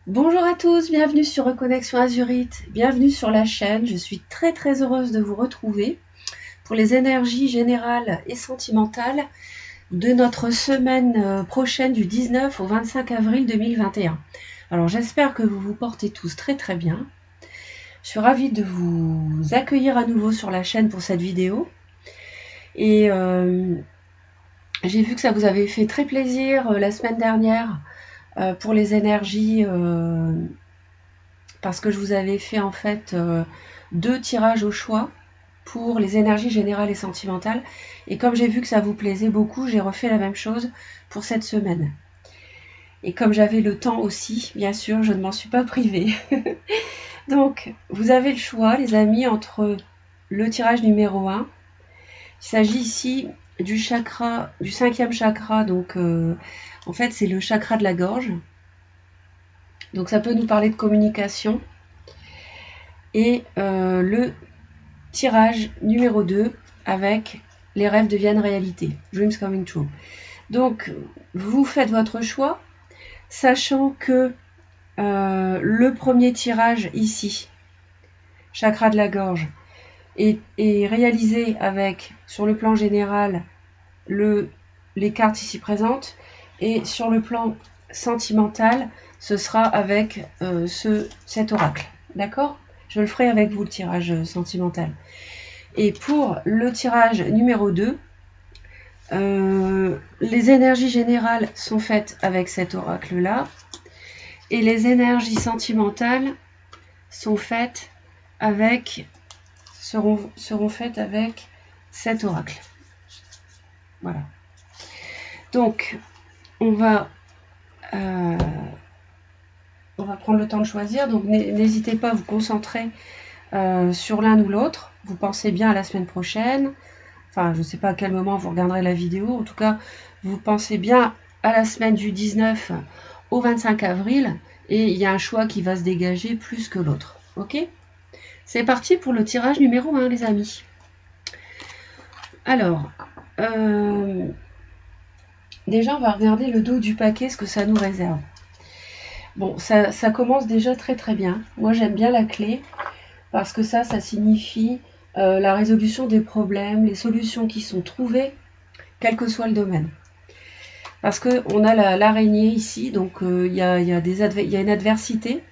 Bonjour à tous, bienvenue sur Reconnexion Azurite, bienvenue sur la chaîne. Je suis très heureuse de vous retrouver pour les énergies générales et sentimentales de notre semaine prochaine du 19 au 25 avril 2021. Alors j'espère que vous vous portez tous très bien. Je suis ravie de vous accueillir à nouveau sur la chaîne pour cette vidéo. Et j'ai vu que ça vous avait fait très plaisir la semaine dernière pour les énergies parce que je vous avais fait en fait 2 tirages au choix pour les énergies générales et sentimentales. Et comme j'ai vu que ça vous plaisait beaucoup, j'ai refait la même chose pour cette semaine. Et comme j'avais le temps aussi, bien sûr, je ne m'en suis pas privée. Donc, vous avez le choix, les amis, entre le tirage numéro 1. Il s'agit ici du chakra, du 5e chakra. Donc, en fait, c'est le chakra de la gorge. Donc, ça peut nous parler de communication. Et le tirage numéro 2 avec les rêves deviennent réalité. Dreams coming true. Donc, vous faites votre choix, sachant que le premier tirage ici, chakra de la gorge, est réalisé avec, sur le plan général, les cartes ici présentes, et sur le plan sentimental, ce sera avec cet oracle. D'accord ? Je le ferai avec vous, le tirage sentimental. Et pour le tirage numéro 2, les énergies générales sont faites avec cet oracle-là, et les énergies sentimentales sont faites avec, seront faites avec cet oracle. Voilà. Donc, on va prendre le temps de choisir. Donc, n'hésitez pas à vous concentrer sur l'un ou l'autre. Vous pensez bien à la semaine prochaine. Enfin, je ne sais pas à quel moment vous regarderez la vidéo. En tout cas, vous pensez bien à la semaine du 19 au 25 avril. Et il y a un choix qui va se dégager plus que l'autre. Ok ? C'est parti pour le tirage numéro 1, les amis. Alors, déjà, on va regarder le dos du paquet, ce que ça nous réserve. Bon, ça commence déjà très bien. Moi, j'aime bien la clé parce que ça signifie la résolution des problèmes, les solutions qui sont trouvées, quel que soit le domaine. Parce qu'on a l'araignée ici, donc il y a une adversité.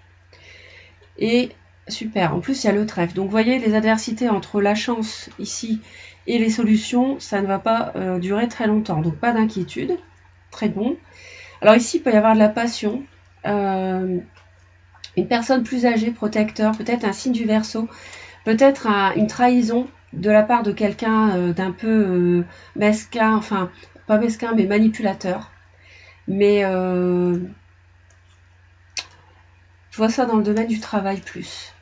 Et super, en plus il y a le trèfle. Donc vous voyez, les adversités entre la chance ici et les solutions, ça ne va pas durer très longtemps. Donc pas d'inquiétude, très bon. Alors ici, il peut y avoir de la passion. Une personne plus âgée, protecteur, peut-être un signe du Verseau, peut-être une trahison de la part de quelqu'un d'un peu mesquin, enfin pas mesquin mais manipulateur. Mais je vois ça dans le domaine du travail plus.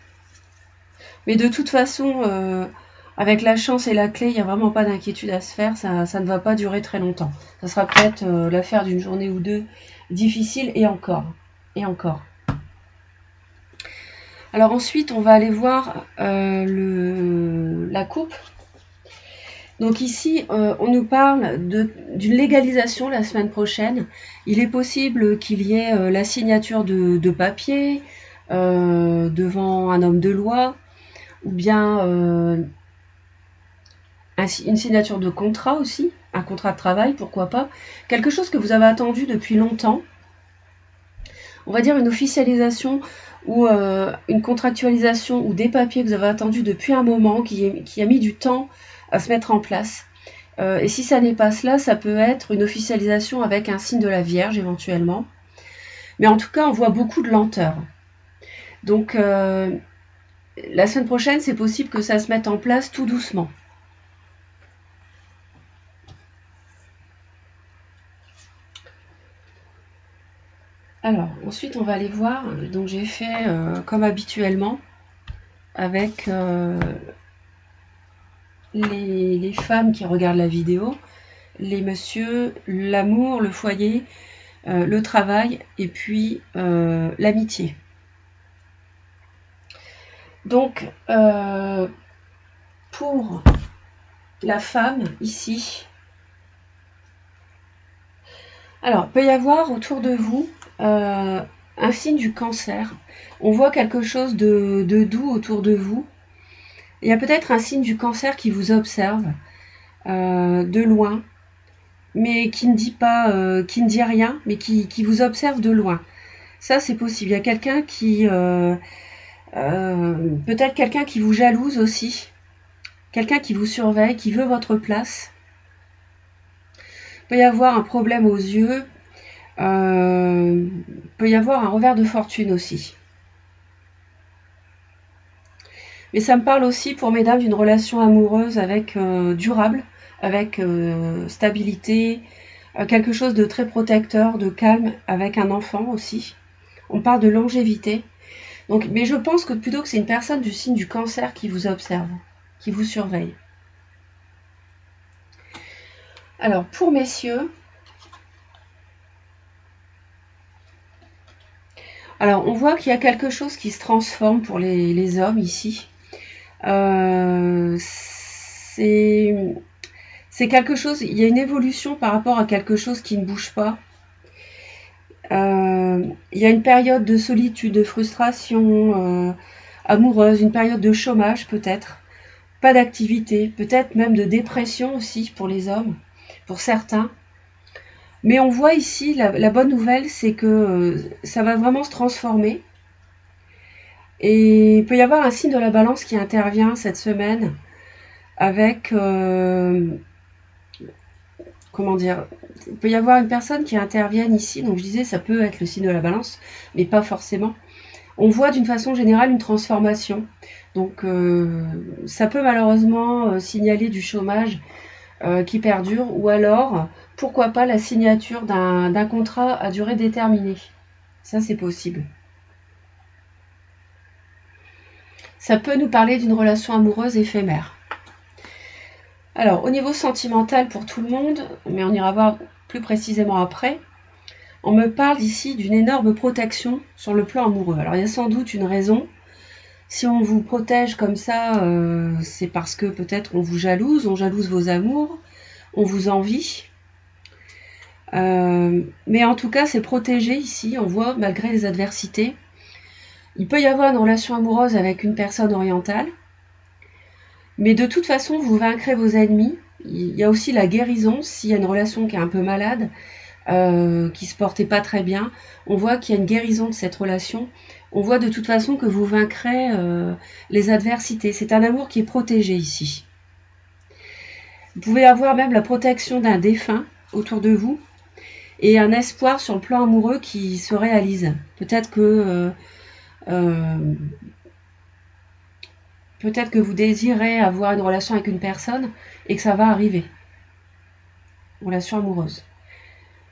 Mais de toute façon, avec la chance et la clé, il n'y a vraiment pas d'inquiétude à se faire, ça ne va pas durer très longtemps. Ça sera peut-être l'affaire d'une journée ou deux difficile et encore. Et encore. Alors ensuite, on va aller voir la coupe. Donc ici, on nous parle d'une légalisation la semaine prochaine. Il est possible qu'il y ait la signature de papier devant un homme de loi, ou bien une signature de contrat aussi, un contrat de travail, pourquoi pas. Quelque chose que vous avez attendu depuis longtemps. On va dire une officialisation ou une contractualisation ou des papiers que vous avez attendus depuis un moment, qui a mis du temps à se mettre en place. Et si ça n'est pas cela, ça peut être une officialisation avec un signe de la Vierge éventuellement. Mais en tout cas, on voit beaucoup de lenteur. Donc, la semaine prochaine, c'est possible que ça se mette en place tout doucement. Alors, ensuite, on va aller voir. Donc, j'ai fait comme habituellement avec les femmes qui regardent la vidéo, les messieurs, l'amour, le foyer, le travail et puis l'amitié. Donc, pour la femme ici, alors, il peut y avoir autour de vous un signe du Cancer. On voit quelque chose de doux autour de vous. Il y a peut-être un signe du Cancer qui vous observe de loin, mais qui ne dit pas, qui ne dit rien, mais qui vous observe de loin. Ça, c'est possible. Il y a quelqu'un qui, peut-être quelqu'un qui vous jalouse aussi, quelqu'un qui vous surveille, qui veut votre place. Il peut y avoir un problème aux yeux, il peut y avoir un revers de fortune aussi. Mais ça me parle aussi pour mesdames d'une relation amoureuse avec durable, avec stabilité, quelque chose de très protecteur, de calme, avec un enfant aussi. On parle de longévité. Donc, mais je pense que plutôt que c'est une personne du signe du Cancer qui vous observe, qui vous surveille. Alors, pour messieurs, alors on voit qu'il y a quelque chose qui se transforme pour les hommes ici. C'est quelque chose, il y a une évolution par rapport à quelque chose qui ne bouge pas. Il y a une période de solitude, de frustration amoureuse, une période de chômage peut-être, pas d'activité, peut-être même de dépression aussi pour les hommes, pour certains. Mais on voit ici, la bonne nouvelle, c'est que ça va vraiment se transformer. Et il peut y avoir un signe de la balance qui intervient cette semaine avec, comment dire, il peut y avoir une personne qui intervienne ici. Donc je disais, ça peut être le signe de la balance, mais pas forcément. On voit d'une façon générale une transformation. Donc ça peut malheureusement signaler du chômage qui perdure, ou alors, pourquoi pas, la signature d'un contrat à durée déterminée. Ça, c'est possible. Ça peut nous parler d'une relation amoureuse éphémère. Alors, au niveau sentimental pour tout le monde, mais on ira voir plus précisément après, on me parle ici d'une énorme protection sur le plan amoureux. Alors, il y a sans doute une raison. Si on vous protège comme ça, c'est parce que peut-être on vous jalouse, on jalouse vos amours, on vous envie. Mais en tout cas, c'est protégé ici, on voit, malgré les adversités. Il peut y avoir une relation amoureuse avec une personne orientale, mais de toute façon, vous vaincrez vos ennemis. Il y a aussi la guérison, s'il y a une relation qui est un peu malade, qui se portait pas très bien, on voit qu'il y a une guérison de cette relation. On voit de toute façon que vous vaincrez les adversités. C'est un amour qui est protégé ici. Vous pouvez avoir même la protection d'un défunt autour de vous et un espoir sur le plan amoureux qui se réalise. Peut-être que vous désirez avoir une relation avec une personne et que ça va arriver. Relation amoureuse.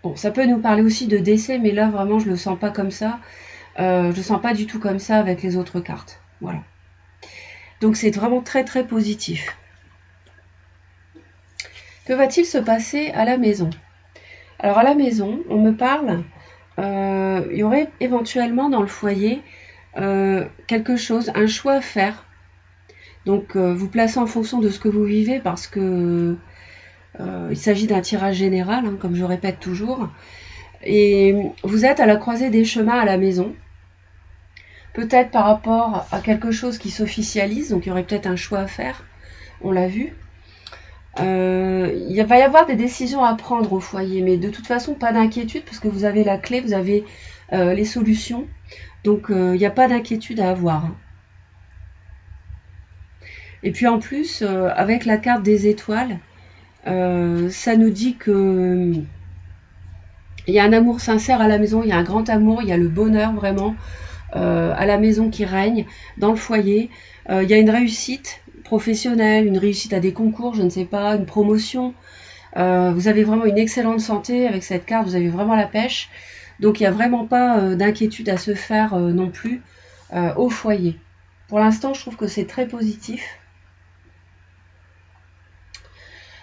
Bon, ça peut nous parler aussi de décès, mais là vraiment je le sens pas comme ça. Je le sens pas du tout comme ça avec les autres cartes. Voilà. Donc c'est vraiment très très positif. Que va-t-il se passer à la maison? Alors à la maison, on me parle, il y aurait éventuellement dans le foyer quelque chose, un choix à faire. Donc vous placez en fonction de ce que vous vivez parce que il s'agit d'un tirage général, hein, comme je répète toujours. Et vous êtes à la croisée des chemins à la maison. Peut-être par rapport à quelque chose qui s'officialise, donc il y aurait peut-être un choix à faire, on l'a vu. Il va y avoir des décisions à prendre au foyer, mais de toute façon, pas d'inquiétude, parce que vous avez la clé, vous avez les solutions, donc il n'y a pas d'inquiétude à avoir. Et puis en plus, avec la carte des étoiles, ça nous dit que il y a un amour sincère à la maison, il y a un grand amour, il y a le bonheur vraiment à la maison qui règne, dans le foyer. Il y a une réussite professionnelle, une réussite à des concours, je ne sais pas, une promotion. Vous avez vraiment une excellente santé avec cette carte, vous avez vraiment la pêche. Donc il n'y a vraiment pas d'inquiétude à se faire non plus au foyer. Pour l'instant, je trouve que c'est très positif.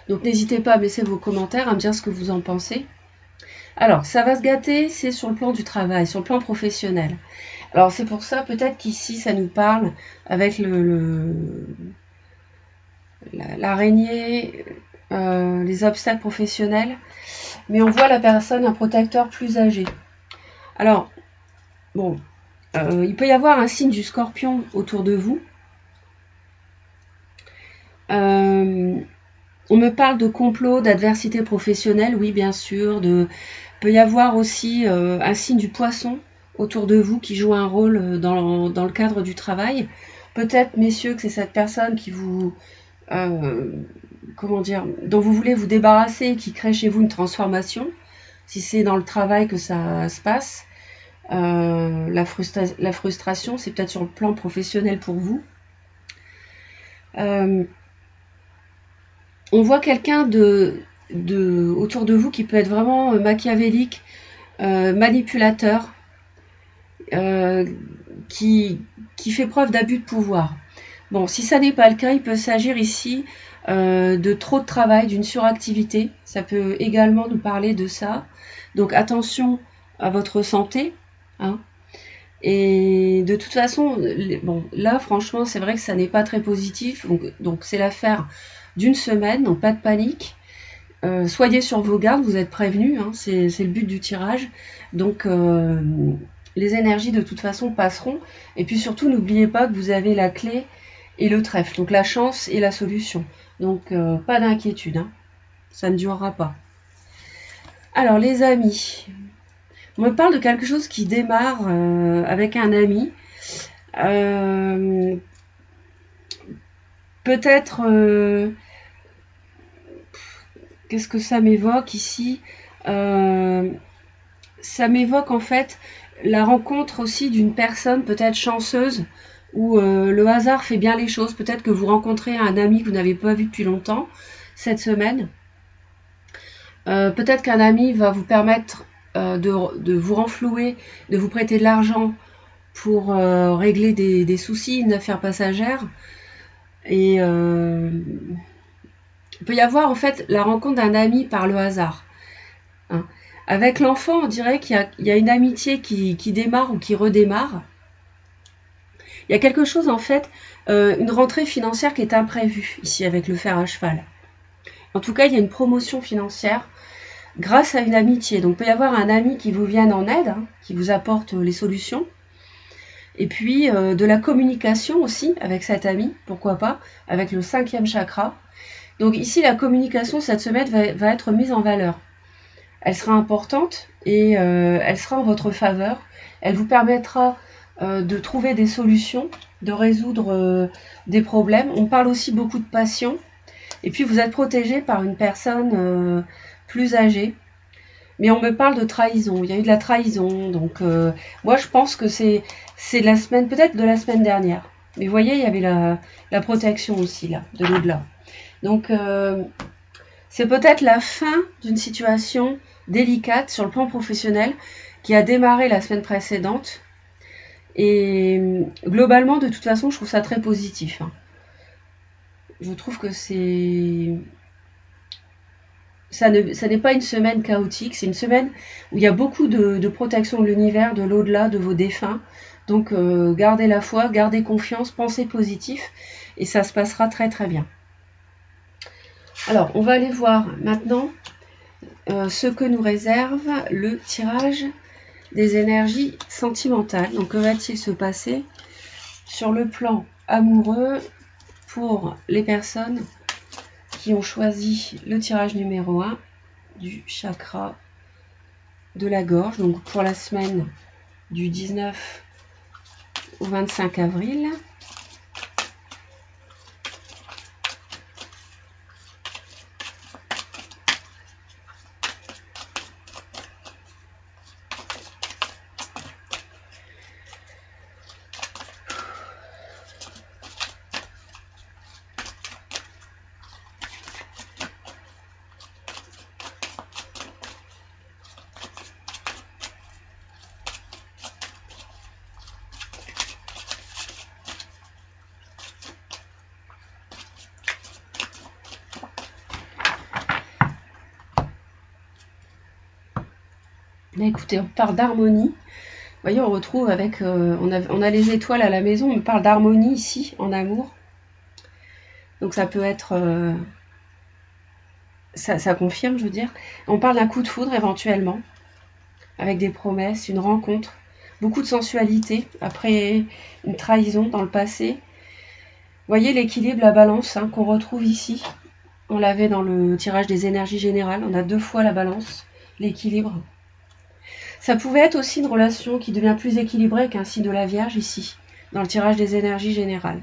Donc n'hésitez pas à laisser vos commentaires, à me dire ce que vous en pensez. Alors, ça va se gâter, c'est sur le plan du travail, sur le plan professionnel. Alors c'est pour ça peut-être qu'ici ça nous parle avec l'araignée, les obstacles professionnels, mais on voit la personne, un protecteur plus âgé. Alors Bon, il peut y avoir un signe du Scorpion autour de vous. On me parle de complot, d'adversité professionnelle, oui bien sûr. Il peut y avoir aussi un signe du Poisson autour de vous qui joue un rôle dans le cadre du travail. Peut-être, messieurs, que c'est cette personne qui vous, comment dire, dont vous voulez vous débarrasser, qui crée chez vous une transformation. Si c'est dans le travail que ça se passe, la frustration, c'est peut-être sur le plan professionnel pour vous. On voit quelqu'un autour de vous qui peut être vraiment machiavélique, manipulateur, qui fait preuve d'abus de pouvoir. Bon, si ça n'est pas le cas, il peut s'agir ici de trop de travail, d'une suractivité. Ça peut également nous parler de ça. Donc attention à votre santé. Hein. Et de toute façon, bon, là franchement, c'est vrai que ça n'est pas très positif. Donc c'est l'affaire d'une semaine, donc pas de panique. Soyez sur vos gardes, vous êtes prévenus, hein, c'est le but du tirage. Donc les énergies de toute façon passeront. Et puis surtout, n'oubliez pas que vous avez la clé et le trèfle, donc la chance et la solution. Donc pas d'inquiétude, hein, ça ne durera pas. Alors les amis, on me parle de quelque chose qui démarre avec un ami. Peut-être, qu'est-ce que ça m'évoque ici? Ça m'évoque en fait la rencontre aussi d'une personne peut-être chanceuse où le hasard fait bien les choses. Peut-être que vous rencontrez un ami que vous n'avez pas vu depuis longtemps cette semaine. Peut-être qu'un ami va vous permettre de vous renflouer, de vous prêter de l'argent pour régler des soucis, une affaire passagère. Et il peut y avoir en fait la rencontre d'un ami par le hasard. Hein. Avec l'enfant, on dirait qu'il y a une amitié qui démarre ou qui redémarre. Il y a quelque chose en fait, une rentrée financière qui est imprévue ici avec le fer à cheval. En tout cas, il y a une promotion financière grâce à une amitié. Donc il peut y avoir un ami qui vous vienne en aide, hein, qui vous apporte les solutions. Et puis de la communication aussi avec cet ami, pourquoi pas, avec le 5e chakra. Donc ici, la communication cette semaine va être mise en valeur. Elle sera importante et elle sera en votre faveur. Elle vous permettra de trouver des solutions, de résoudre des problèmes. On parle aussi beaucoup de passion. Et puis vous êtes protégé par une personne plus âgée. Mais on me parle de trahison. Il y a eu de la trahison. Donc moi je pense que c'est de la semaine, peut-être de la semaine dernière. Mais vous voyez, il y avait la protection aussi là, de l'au-delà. Donc c'est peut-être la fin d'une situation délicate sur le plan professionnel qui a démarré la semaine précédente. Et globalement, de toute façon, je trouve ça très positif. Hein. Je trouve que ça n'est pas une semaine chaotique, c'est une semaine où il y a beaucoup de protection de l'univers, de l'au-delà, de vos défunts. Donc gardez la foi, gardez confiance, pensez positif et ça se passera très très bien. Alors, on va aller voir maintenant ce que nous réserve le tirage des énergies sentimentales. Donc, que va-t-il se passer sur le plan amoureux pour les personnes qui ont choisi le tirage numéro 1 du chakra de la gorge, donc pour la semaine du 19 au 25 avril. Là, écoutez, on parle d'harmonie. Vous voyez, on retrouve avec... on a les étoiles à la maison, on parle d'harmonie ici, en amour. Donc ça peut être... ça confirme, je veux dire. On parle d'un coup de foudre éventuellement, avec des promesses, une rencontre. beaucoup de sensualité après une trahison dans le passé. Vous voyez l'équilibre, la balance hein, qu'on retrouve ici. On l'avait dans le tirage des énergies générales. On a 2 fois la balance, l'équilibre. Ça pouvait être aussi une relation qui devient plus équilibrée qu'un signe de la Vierge ici, dans le tirage des énergies générales.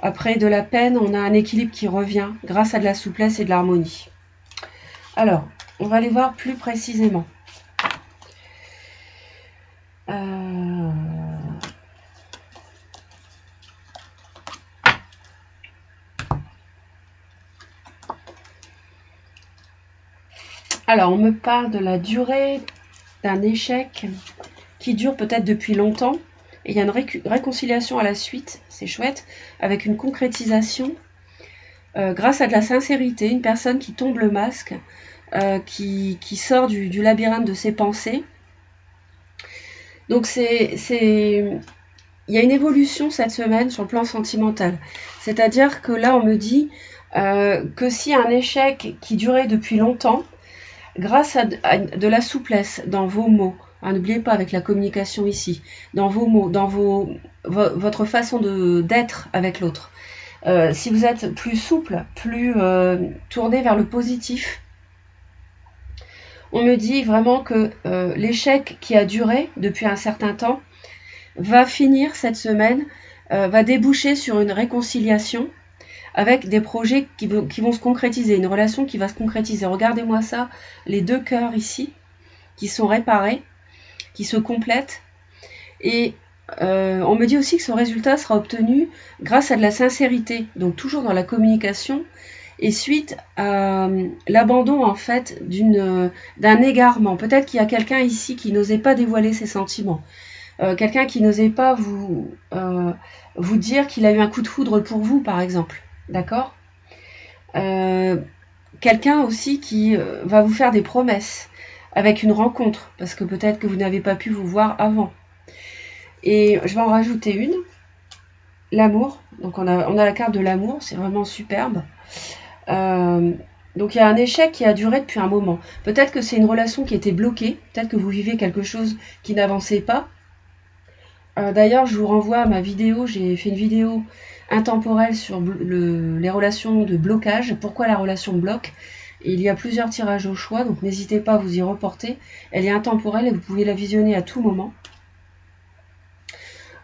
Après de la peine, on a un équilibre qui revient grâce à de la souplesse et de l'harmonie. Alors, on va aller voir plus précisément. Alors, on me parle de la durée d'un échec qui dure peut-être depuis longtemps. Et il y a une réconciliation à la suite, c'est chouette, avec une concrétisation grâce à de la sincérité, une personne qui tombe le masque, qui sort du labyrinthe de ses pensées. Donc il y a une évolution cette semaine sur le plan sentimental. C'est-à-dire que là, on me dit que si un échec qui durait depuis longtemps, grâce à de la souplesse dans vos mots, hein, n'oubliez pas avec la communication ici, dans vos mots, dans votre façon d'être avec l'autre, si vous êtes plus souple, plus tourné vers le positif, on me dit vraiment que l'échec qui a duré depuis un certain temps va finir cette semaine, va déboucher sur une réconciliation avec des projets qui vont se concrétiser, une relation qui va se concrétiser. Regardez-moi ça, les 2 cœurs ici, qui sont réparés, qui se complètent. Et on me dit aussi que ce résultat sera obtenu grâce à de la sincérité, donc toujours dans la communication, et suite à l'abandon en fait d'un égarement. Peut-être qu'il y a quelqu'un ici qui n'osait pas dévoiler ses sentiments. Quelqu'un qui n'osait pas vous dire qu'il a eu un coup de foudre pour vous, par exemple. D'accord ? Quelqu'un aussi qui va vous faire des promesses avec une rencontre, parce que peut-être que vous n'avez pas pu vous voir avant. Et je vais en rajouter une, l'amour. Donc on a la carte de l'amour, c'est vraiment superbe. Donc il y a un échec qui a duré depuis un moment. Peut-être que c'est une relation qui était bloquée, peut-être que vous vivez quelque chose qui n'avançait pas. D'ailleurs, je vous renvoie à ma vidéo, j'ai fait une vidéo intemporelle sur les relations de blocage, pourquoi la relation bloque. Et il y a plusieurs tirages au choix, donc n'hésitez pas à vous y reporter. Elle est intemporelle et vous pouvez la visionner à tout moment.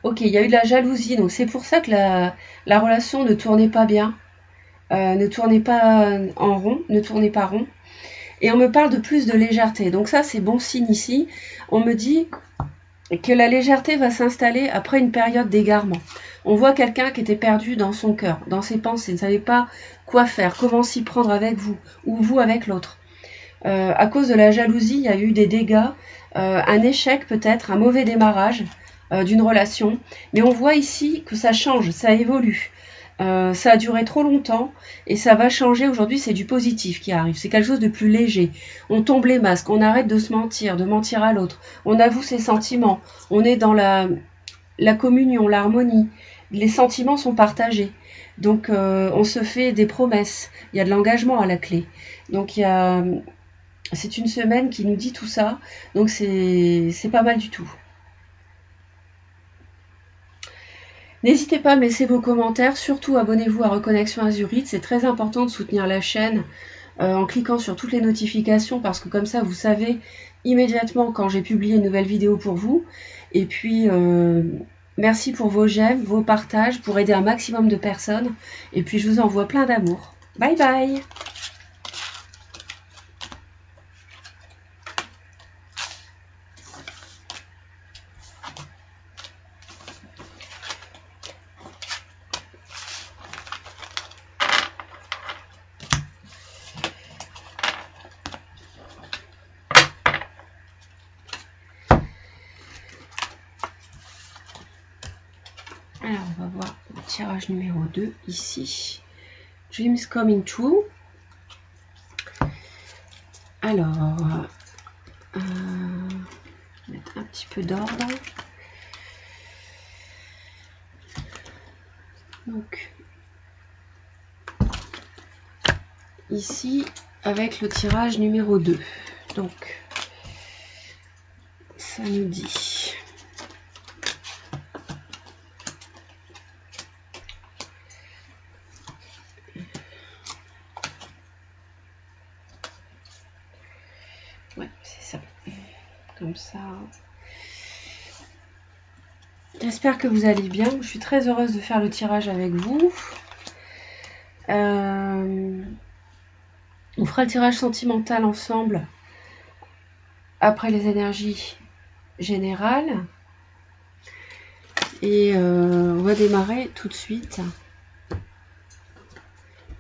Ok, il y a eu de la jalousie, donc c'est pour ça que la relation ne tournait pas bien, ne tournait pas en rond, ne tournait pas rond. Et on me parle de plus de légèreté, donc ça c'est bon signe ici. On me dit que la légèreté va s'installer après une période d'égarement. On voit quelqu'un qui était perdu dans son cœur, dans ses pensées, ne savait pas quoi faire, comment s'y prendre avec vous, ou vous avec l'autre. À cause de la jalousie, il y a eu des dégâts, un échec peut-être, un mauvais démarrage d'une relation. Mais on voit ici que ça change, ça évolue. Ça a duré trop longtemps et ça va changer. Aujourd'hui, c'est du positif qui arrive. C'est quelque chose de plus léger. On tombe les masques, on arrête de se mentir, de mentir à l'autre. On avoue ses sentiments. On est dans la communion, l'harmonie. Les sentiments sont partagés. Donc, on se fait des promesses. Il y a de l'engagement à la clé. Donc, c'est une semaine qui nous dit tout ça. Donc, c'est pas mal du tout. N'hésitez pas à me laisser vos commentaires, surtout abonnez-vous à Reconnexion Azurite, c'est très important de soutenir la chaîne en cliquant sur toutes les notifications parce que comme ça vous savez immédiatement quand j'ai publié une nouvelle vidéo pour vous. Et puis merci pour vos j'aime, vos partages pour aider un maximum de personnes. Et puis je vous envoie plein d'amour. Bye bye! Alors, on va voir le tirage numéro 2 ici. Dreams Coming True. Alors, mettre un petit peu d'ordre. Donc, ici, avec le tirage numéro 2. Donc, ça nous dit... Comme ça. J'espère que vous allez bien. Je suis très heureuse de faire le tirage avec vous. On fera le tirage sentimental ensemble après les énergies générales. Et on va démarrer tout de suite.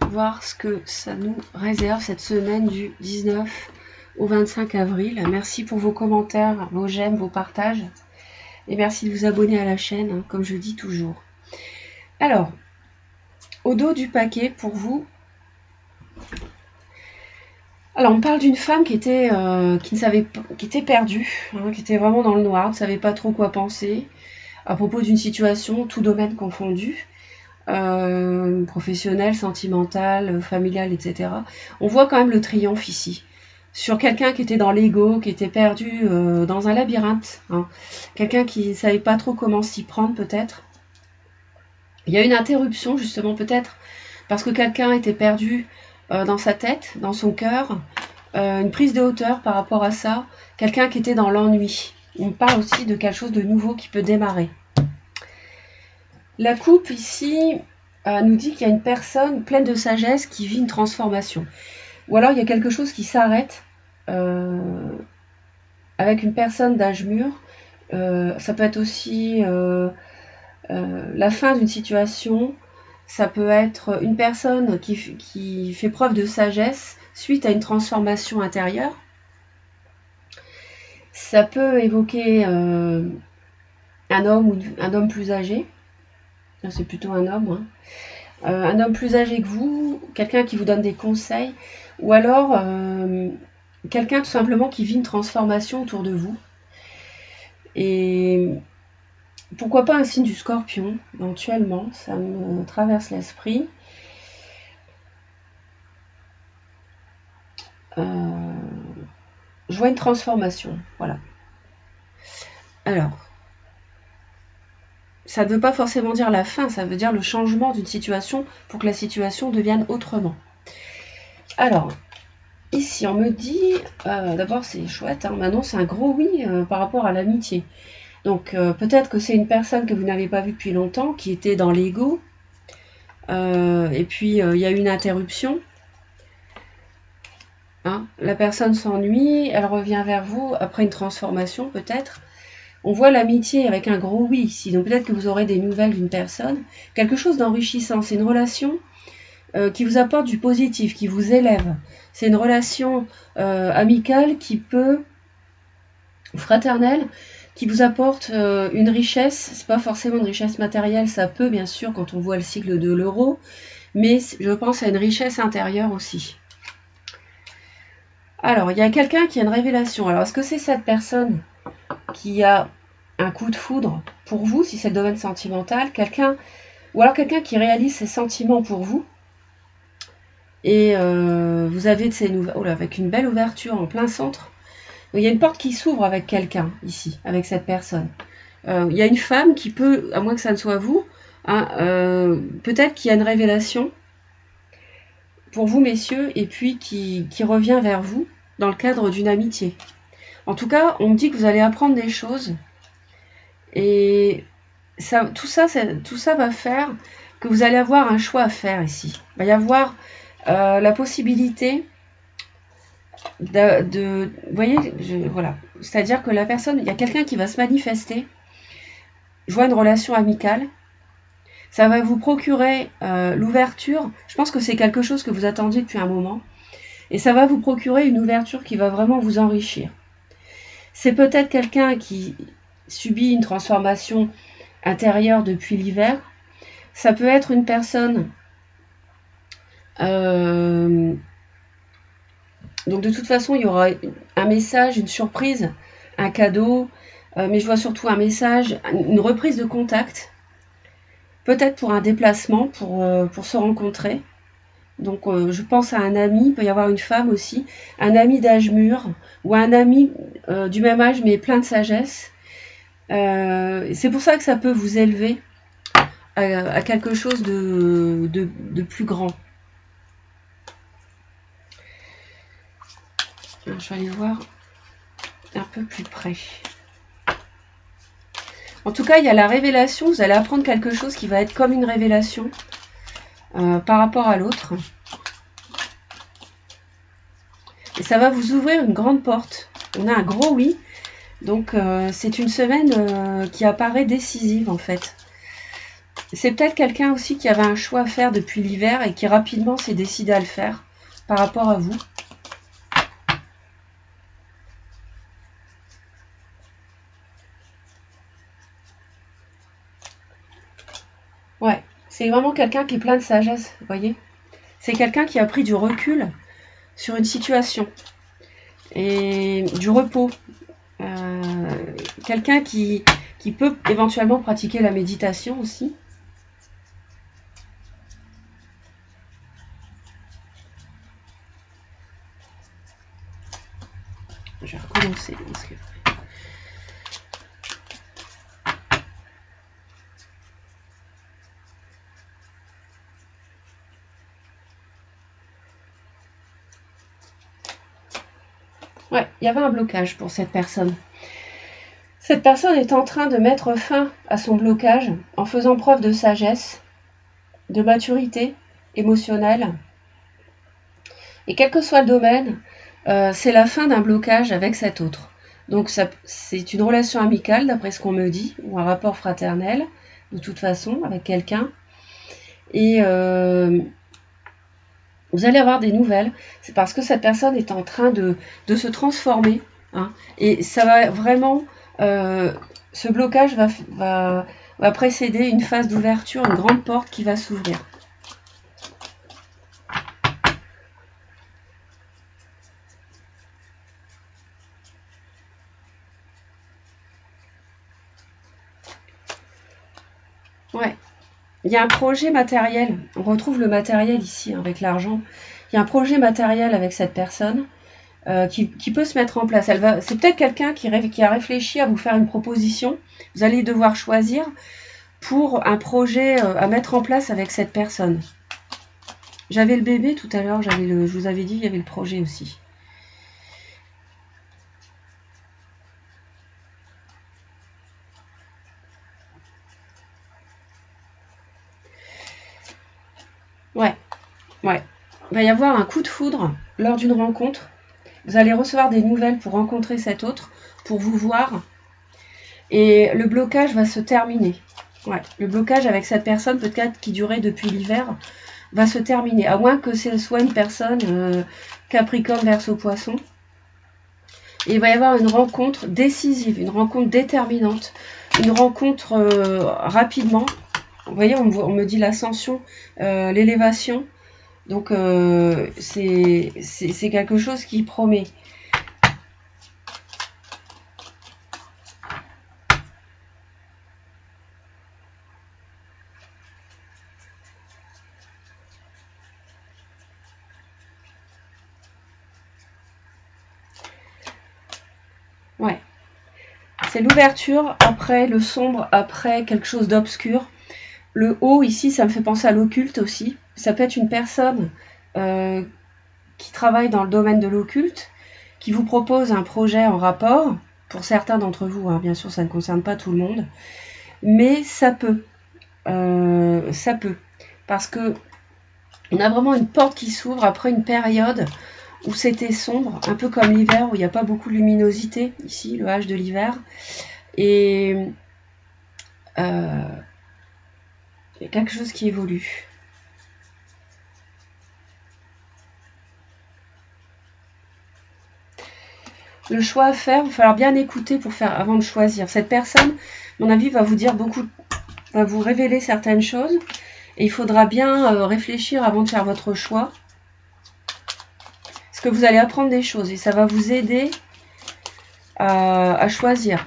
Voir ce que ça nous réserve cette semaine du 19 au 25 avril. Merci pour vos commentaires, vos j'aime, vos partages. Et merci de vous abonner à la chaîne, hein, comme je dis toujours. Alors, au dos du paquet, pour vous... Alors, on parle d'une femme qui était perdue, hein, qui était vraiment dans le noir, ne savait pas trop quoi penser, à propos d'une situation, tout domaine confondu, professionnel, sentimental, familial, etc. On voit quand même le triomphe ici. Sur quelqu'un qui était dans l'ego, qui était perdu dans un labyrinthe, hein. Quelqu'un qui ne savait pas trop comment s'y prendre peut-être. Il y a une interruption justement peut-être parce que quelqu'un était perdu dans sa tête, dans son cœur, une prise de hauteur par rapport à ça, quelqu'un qui était dans l'ennui. On parle aussi de quelque chose de nouveau qui peut démarrer. La coupe ici nous dit qu'il y a une personne pleine de sagesse qui vit une transformation. Ou alors il y a quelque chose qui s'arrête avec une personne d'âge mûr. Ça peut être aussi la fin d'une situation. Ça peut être une personne qui fait preuve de sagesse suite à une transformation intérieure. Ça peut évoquer un homme ou un homme plus âgé. C'est plutôt un homme, hein. Un homme plus âgé que vous, quelqu'un qui vous donne des conseils, ou alors quelqu'un tout simplement qui vit une transformation autour de vous. Et pourquoi pas un signe du Scorpion, éventuellement, ça me traverse l'esprit. Je vois une transformation, voilà. Alors, ça ne veut pas forcément dire la fin, ça veut dire le changement d'une situation pour que la situation devienne autrement. Alors, ici on me dit, d'abord c'est chouette, hein, on m'annonce un gros oui par rapport à l'amitié. Donc peut-être que c'est une personne que vous n'avez pas vue depuis longtemps, qui était dans l'ego, et puis il y a eu une interruption. Hein, la personne s'ennuie, elle revient vers vous après une transformation peut-être. On voit l'amitié avec un gros oui ici, donc peut-être que vous aurez des nouvelles d'une personne, quelque chose d'enrichissant, c'est une relation qui vous apporte du positif, qui vous élève. C'est une relation amicale qui peut, fraternelle, qui vous apporte une richesse. C'est pas forcément une richesse matérielle, ça peut bien sûr quand on voit le cycle de l'euro, mais je pense à une richesse intérieure aussi. Alors, il y a quelqu'un qui a une révélation. Alors, est-ce que c'est cette personne qui a un coup de foudre pour vous, si c'est le domaine sentimental, ou alors quelqu'un qui réalise ses sentiments pour vous, et vous avez de ces nouvelles, avec une belle ouverture en plein centre. Donc, il y a une porte qui s'ouvre avec quelqu'un ici, avec cette personne. Il y a une femme qui peut, à moins que ça ne soit vous, hein, peut-être qu'il y a une révélation pour vous, messieurs, et puis qui revient vers vous dans le cadre d'une amitié. En tout cas, on me dit que vous allez apprendre des choses, et tout ça va faire que vous allez avoir un choix à faire ici. Il va y avoir la possibilité vous voyez, voilà. C'est-à-dire que la personne, il y a quelqu'un qui va se manifester. Je vois une relation amicale. Ça va vous procurer l'ouverture. Je pense que c'est quelque chose que vous attendiez depuis un moment. Et ça va vous procurer une ouverture qui va vraiment vous enrichir. C'est peut-être quelqu'un qui subit une transformation intérieure depuis l'hiver. Ça peut être une personne... donc de toute façon, il y aura un message, une surprise, un cadeau, mais je vois surtout un message, une reprise de contact, peut-être pour un déplacement, pour se rencontrer. Donc je pense à un ami, il peut y avoir une femme aussi, un ami d'âge mûr, ou un ami du même âge mais plein de sagesse. C'est pour ça que ça peut vous élever à quelque chose de plus grand. Je vais aller voir un peu plus près. En tout cas, il y a la révélation. Vous allez apprendre quelque chose qui va être comme une révélation par rapport à l'autre. Et ça va vous ouvrir une grande porte. On a un gros oui. Donc, c'est une semaine qui apparaît décisive, en fait. C'est peut-être quelqu'un aussi qui avait un choix à faire depuis l'hiver et qui rapidement s'est décidé à le faire par rapport à vous. Ouais, c'est vraiment quelqu'un qui est plein de sagesse, vous voyez. C'est quelqu'un qui a pris du recul sur une situation et du repos. Quelqu'un qui peut éventuellement pratiquer la méditation aussi. Je vais recommencer. Parce que... Ouais, il y avait un blocage pour cette personne. Cette personne est en train de mettre fin à son blocage en faisant preuve de sagesse, de maturité émotionnelle. Et quel que soit le domaine, c'est la fin d'un blocage avec cet autre. Donc c'est une relation amicale, d'après ce qu'on me dit, ou un rapport fraternel, de toute façon, avec quelqu'un. Et vous allez avoir des nouvelles. C'est parce que cette personne est en train de se transformer. Hein, et ça va vraiment... ce blocage va précéder une phase d'ouverture, une grande porte qui va s'ouvrir. Ouais. Il y a un projet matériel. On retrouve le matériel ici avec l'argent. Il y a un projet matériel avec cette personne qui peut se mettre en place. C'est peut-être quelqu'un qui a réfléchi à vous faire une proposition. Vous allez devoir choisir pour un projet à mettre en place avec cette personne. J'avais le bébé tout à l'heure, je vous avais dit, il y avait le projet aussi. Ouais. Il va y avoir un coup de foudre lors d'une rencontre. Vous allez recevoir des nouvelles pour rencontrer cet autre, pour vous voir. Et le blocage va se terminer. Ouais. Le blocage avec cette personne, peut-être qui durait depuis l'hiver, va se terminer. À moins que ce soit une personne Capricorne, Verseau, Poisson. Et il va y avoir une rencontre décisive, une rencontre déterminante, une rencontre rapidement. Vous voyez, on me dit l'ascension, l'élévation. Donc, c'est quelque chose qui promet. Ouais. C'est l'ouverture après le sombre, après quelque chose d'obscur. Le haut, ici, ça me fait penser à l'occulte aussi. Ça peut être une personne qui travaille dans le domaine de l'occulte, qui vous propose un projet en rapport, pour certains d'entre vous, hein, bien sûr, ça ne concerne pas tout le monde, mais ça peut. Parce que on a vraiment une porte qui s'ouvre après une période où c'était sombre, un peu comme l'hiver, où il n'y a pas beaucoup de luminosité, ici, le H de l'hiver. Et il y a quelque chose qui évolue. Le choix à faire, il va falloir bien écouter avant de choisir. Cette personne, à mon avis, va vous dire va vous révéler certaines choses. Et il faudra bien réfléchir avant de faire votre choix. Parce que vous allez apprendre des choses et ça va vous aider à choisir.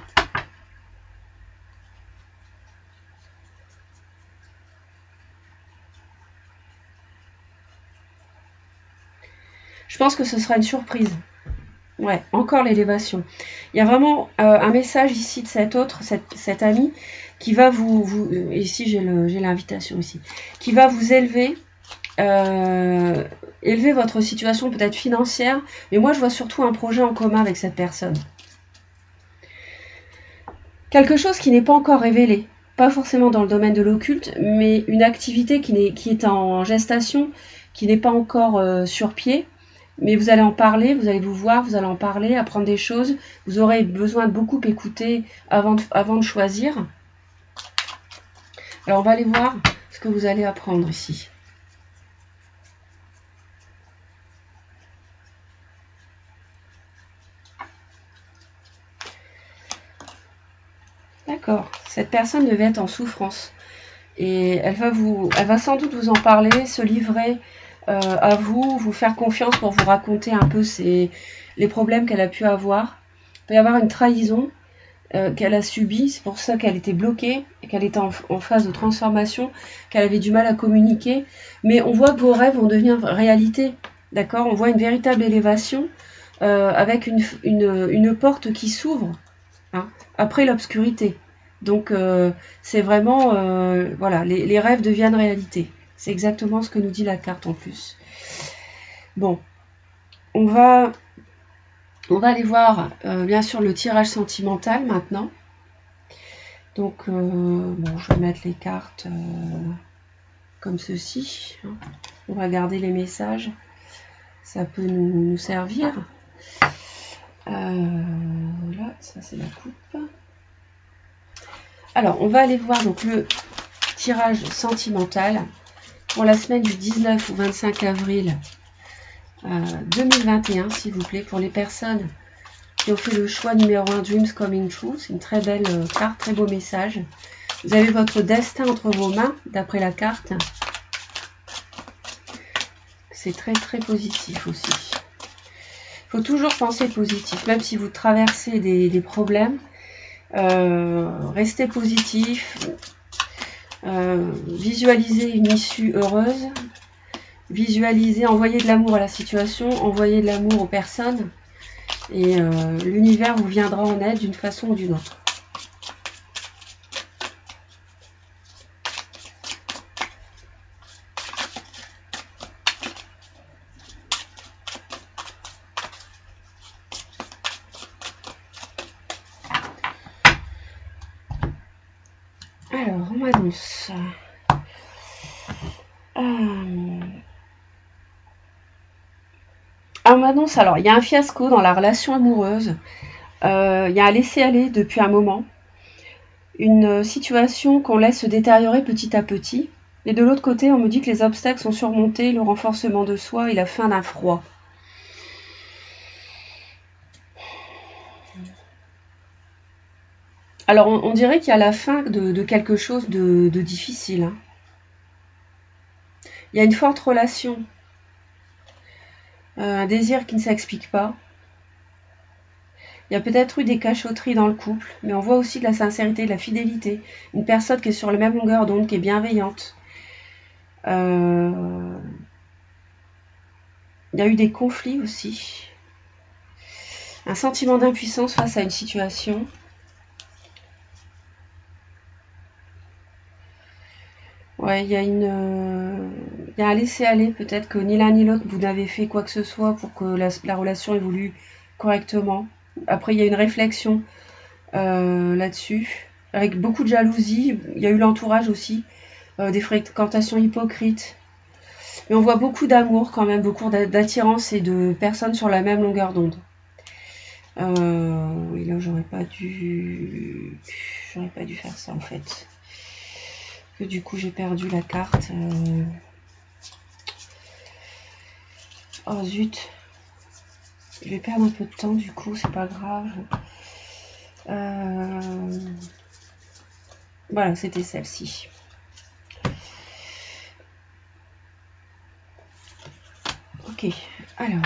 Je pense que ce sera une surprise. Ouais, encore l'élévation. Il y a vraiment un message ici de cet ami qui va ici j'ai l'invitation ici, qui va vous élever, élever votre situation peut-être financière, mais moi je vois surtout un projet en commun avec cette personne. quelque chose qui n'est pas encore révélé. Pas forcément dans le domaine de l'occulte, mais une activité qui est en gestation, qui n'est pas encore sur pied. Mais vous allez en parler, vous allez vous voir, vous allez en parler, apprendre des choses. Vous aurez besoin de beaucoup écouter avant de choisir. Alors on va aller voir ce que vous allez apprendre ici. D'accord, cette personne devait être en souffrance. Et elle va sans doute vous en parler, se livrer à vous, vous faire confiance pour vous raconter un peu les problèmes qu'elle a pu avoir. Il peut y avoir une trahison qu'elle a subie, c'est pour ça qu'elle était bloquée, qu'elle était en phase de transformation, qu'elle avait du mal à communiquer. Mais on voit que vos rêves vont devenir réalité, d'accord? On voit une véritable élévation avec une porte qui s'ouvre hein, après l'obscurité. Donc c'est vraiment, voilà, les rêves deviennent réalité. C'est exactement ce que nous dit la carte en plus. Bon, on va aller voir bien sûr le tirage sentimental maintenant. Donc bon, je vais mettre les cartes comme ceci. Hein. On va garder les messages. Ça peut nous servir. Voilà, ça c'est la coupe. Alors, on va aller voir donc le tirage sentimental pour la semaine du 19 au 25 avril 2021, s'il vous plaît, pour les personnes qui ont fait le choix numéro 1, Dreams Coming True. C'est une très belle carte, très beau message. Vous avez votre destin entre vos mains, d'après la carte. C'est très très positif aussi. Il faut toujours penser positif, même si vous traversez des problèmes. Restez positif, visualisez une issue heureuse, visualisez, envoyez de l'amour à la situation, envoyez de l'amour aux personnes et l'univers vous viendra en aide d'une façon ou d'une autre. Alors, on m'annonce. On m'annonce, alors, il y a un fiasco dans la relation amoureuse. Il y a un laisser-aller depuis un moment. Une situation qu'on laisse se détériorer petit à petit. Et de l'autre côté, on me dit que les obstacles sont surmontés, le renforcement de soi et la fin d'un froid. Alors, on dirait qu'il y a la fin de quelque chose de difficile. Hein. Il y a une forte relation. Un désir qui ne s'explique pas. Il y a peut-être eu des cachotteries dans le couple, mais on voit aussi de la sincérité, de la fidélité. Une personne qui est sur la même longueur d'onde, qui est bienveillante. Il y a eu des conflits aussi. Un sentiment d'impuissance face à une situation. Ouais, il y a un laisser-aller, peut-être que ni l'un ni l'autre vous n'avez fait quoi que ce soit pour que la relation évolue correctement. Après, il y a une réflexion là-dessus, avec beaucoup de jalousie. Il y a eu l'entourage aussi, des fréquentations hypocrites. Mais on voit beaucoup d'amour quand même, beaucoup d'attirance et de personnes sur la même longueur d'onde. Oui, là, j'aurais pas dû faire ça en fait. Que du coup, j'ai perdu la carte. Oh zut. Je vais perdre un peu de temps du coup, c'est pas grave. Voilà, c'était celle-ci. Ok, alors.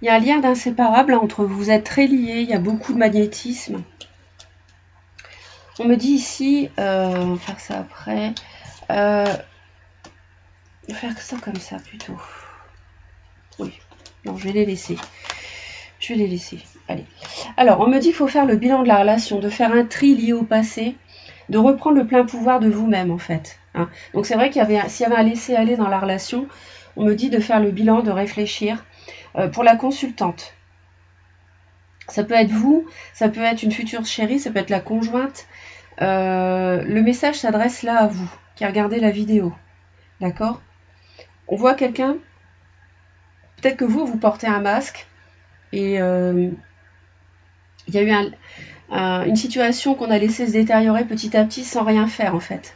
Il y a un lien d'inséparable entre vous, vous êtes très liés, il y a beaucoup de magnétisme. On me dit ici, on va faire ça après, faire ça comme ça plutôt. Oui, non, je vais les laisser. Allez. Alors, on me dit qu'il faut faire le bilan de la relation, de faire un tri lié au passé, de reprendre le plein pouvoir de vous-même en fait. Hein. Donc c'est vrai s'il y avait un laisser-aller dans la relation, on me dit de faire le bilan, de réfléchir. Pour la consultante, ça peut être vous, ça peut être une future chérie, ça peut être la conjointe. Le message s'adresse là à vous, qui regardez la vidéo. D'accord? On voit quelqu'un, peut-être que vous portez un masque, et il y a eu une situation qu'on a laissé se détériorer petit à petit sans rien faire en fait.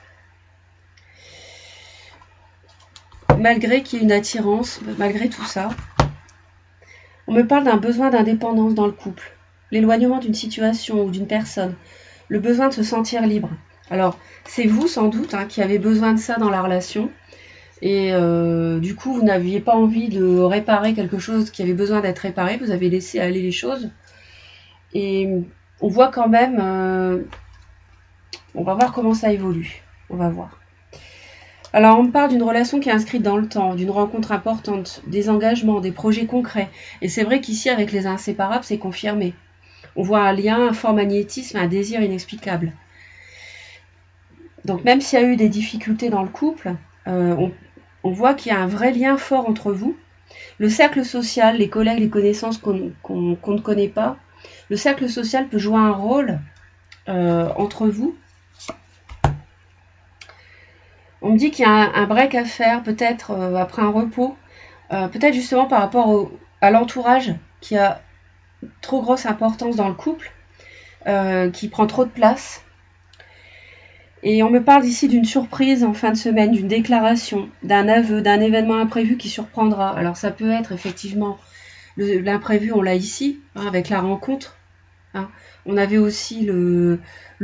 Malgré qu'il y ait une attirance, malgré tout ça, on me parle d'un besoin d'indépendance dans le couple, l'éloignement d'une situation ou d'une personne, le besoin de se sentir libre. Alors, c'est vous sans doute qui avez besoin de ça dans la relation, et du coup, vous n'aviez pas envie de réparer quelque chose qui avait besoin d'être réparé, vous avez laissé aller les choses, et on voit quand même, on va voir comment ça évolue, on va voir. Alors, on me parle d'une relation qui est inscrite dans le temps, d'une rencontre importante, des engagements, des projets concrets. Et c'est vrai qu'ici, avec les inséparables, c'est confirmé. On voit un lien, un fort magnétisme, un désir inexplicable. Donc, même s'il y a eu des difficultés dans le couple, on voit qu'il y a un vrai lien fort entre vous. Le cercle social, les collègues, les connaissances qu'on ne connaît pas, le cercle social peut jouer un rôle entre vous. On me dit qu'il y a un break à faire, peut-être après un repos, peut-être justement par rapport à l'entourage qui a trop grosse importance dans le couple, qui prend trop de place. Et on me parle ici d'une surprise en fin de semaine, d'une déclaration, d'un aveu, d'un événement imprévu qui surprendra. Alors ça peut être effectivement l'imprévu, on l'a ici, avec la rencontre. On avait aussi le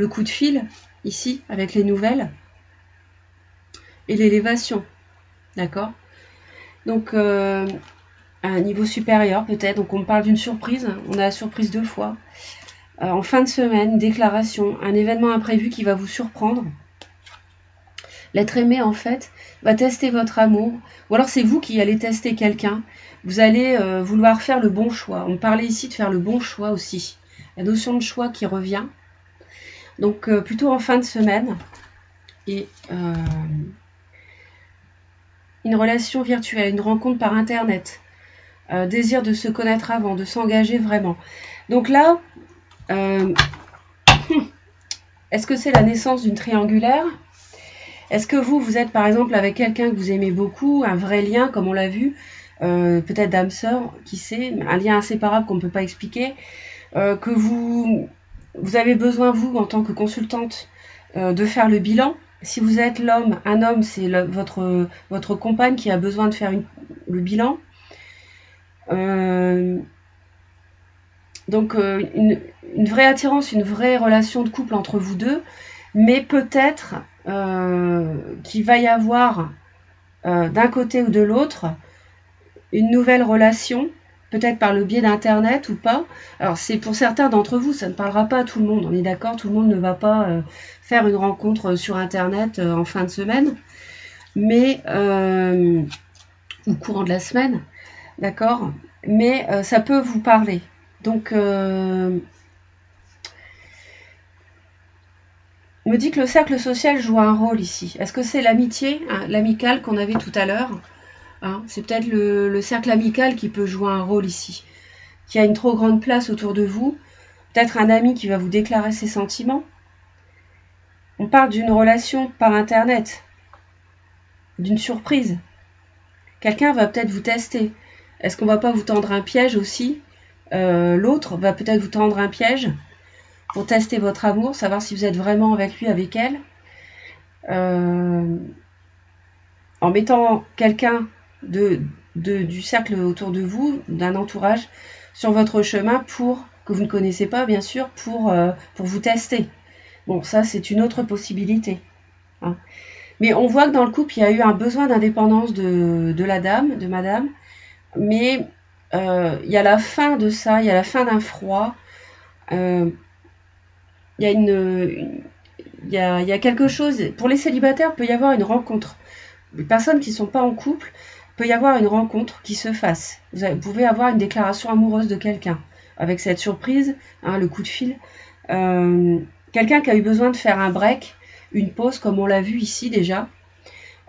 coup de fil, ici, avec les nouvelles. Et l'élévation, d'accord? Donc, à un niveau supérieur peut-être, donc on me parle d'une surprise, on a la surprise 2 fois. En fin de semaine, déclaration, un événement imprévu qui va vous surprendre. L'être aimé, en fait, va tester votre amour, ou alors c'est vous qui allez tester quelqu'un. Vous allez vouloir faire le bon choix. On me parlait ici de faire le bon choix aussi. La notion de choix qui revient. Donc, plutôt en fin de semaine. Et une relation virtuelle, une rencontre par internet, désir de se connaître avant, de s'engager vraiment. Donc là, est-ce que c'est la naissance d'une triangulaire? Est-ce que vous êtes par exemple avec quelqu'un que vous aimez beaucoup, un vrai lien comme on l'a vu, peut-être d'âme-sœur, qui sait, un lien inséparable qu'on ne peut pas expliquer, que vous avez besoin, vous, en tant que consultante, de faire le bilan. Si vous êtes l'homme, un homme, c'est votre compagne qui a besoin de faire le bilan. Donc une vraie attirance, une vraie relation de couple entre vous deux, mais peut-être qu'il va y avoir d'un côté ou de l'autre une nouvelle relation, peut-être par le biais d'internet ou pas. Alors c'est pour certains d'entre vous, ça ne parlera pas à tout le monde, on est d'accord, tout le monde ne va pas faire une rencontre sur internet en fin de semaine, mais au courant de la semaine, d'accord, mais ça peut vous parler. Donc me dit que le cercle social joue un rôle ici. Est-ce que c'est l'amitié, l'amical qu'on avait tout à l'heure? C'est peut-être le cercle amical qui peut jouer un rôle ici, qui a une trop grande place autour de vous. Peut-être un ami qui va vous déclarer ses sentiments. On parle d'une relation par internet, d'une surprise. Quelqu'un va peut-être vous tester. Est-ce qu'on va pas vous tendre un piège aussi? L'autre va peut-être vous tendre un piège pour tester votre amour, savoir si vous êtes vraiment avec lui, avec elle. En mettant quelqu'un du cercle autour de vous, d'un entourage, sur votre chemin que vous ne connaissez pas, bien sûr, pour vous tester. Bon, ça, c'est une autre possibilité. Mais on voit que dans le couple, il y a eu un besoin d'indépendance de la dame, de madame, mais il y a la fin de ça, il y a la fin d'un froid, il y a quelque chose. Pour les célibataires, il peut y avoir une rencontre. Les personnes qui ne sont pas en couple, il peut y avoir une rencontre qui se fasse. Vous pouvez avoir une déclaration amoureuse de quelqu'un, avec cette surprise, le coup de fil. Quelqu'un qui a eu besoin de faire un break, une pause comme on l'a vu ici déjà,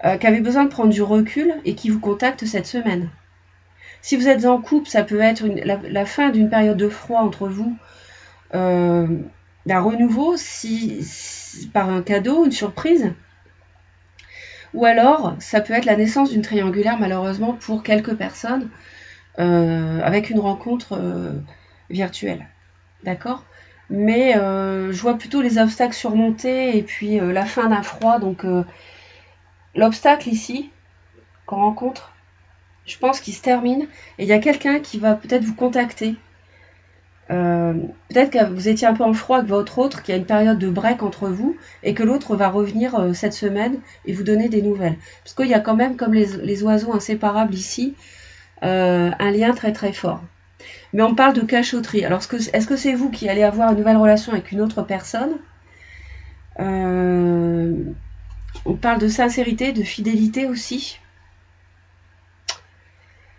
qui avait besoin de prendre du recul et qui vous contacte cette semaine. Si vous êtes en couple, ça peut être la fin d'une période de froid entre vous, d'un renouveau par un cadeau, une surprise. Ou alors, ça peut être la naissance d'une triangulaire, malheureusement, pour quelques personnes, avec une rencontre virtuelle. D'accord ? Mais je vois plutôt les obstacles surmontés et puis la fin d'un froid. Donc, l'obstacle ici, qu'on rencontre, je pense qu'il se termine. Et il y a quelqu'un qui va peut-être vous contacter. Peut-être que vous étiez un peu en froid avec votre autre, qu'il y a une période de break entre vous, et que l'autre va revenir cette semaine et vous donner des nouvelles. Parce qu'il y a quand même, comme les oiseaux inséparables ici, un lien très très fort. Mais on parle de cachotterie. Alors, est-ce que c'est vous qui allez avoir une nouvelle relation avec une autre personne ? On parle de sincérité, de fidélité aussi.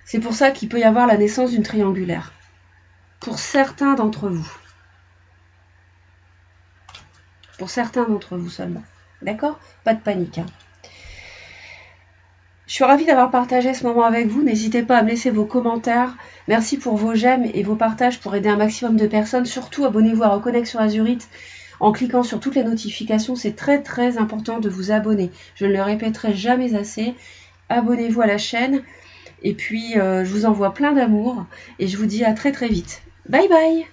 C'est pour ça qu'il peut y avoir la naissance d'une triangulaire. Pour certains d'entre vous. Pour certains d'entre vous seulement. D'accord ? Pas de panique. Hein. Je suis ravie d'avoir partagé ce moment avec vous. N'hésitez pas à me laisser vos commentaires. Merci pour vos j'aime et vos partages pour aider un maximum de personnes. Surtout, abonnez-vous à Reconnexion Azurite en cliquant sur toutes les notifications. C'est très très important de vous abonner. Je ne le répéterai jamais assez. Abonnez-vous à la chaîne. Et puis, je vous envoie plein d'amour. Et je vous dis à très très vite. Bye bye!